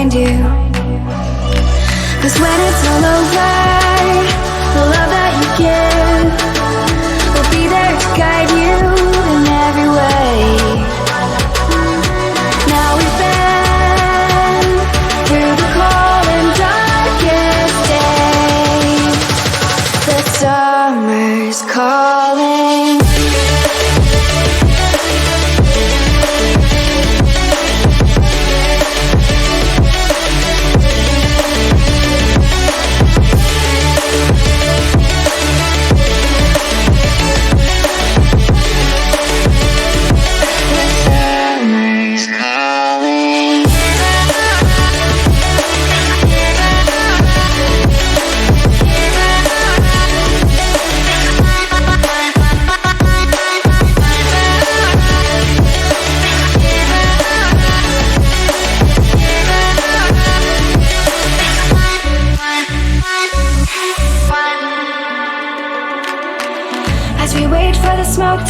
find you. 'Cause when it's all over, the love that you give will be there to guide you in every way. Now we've been through the cold and darkest days. The summer's calling. As we wait for the smoke to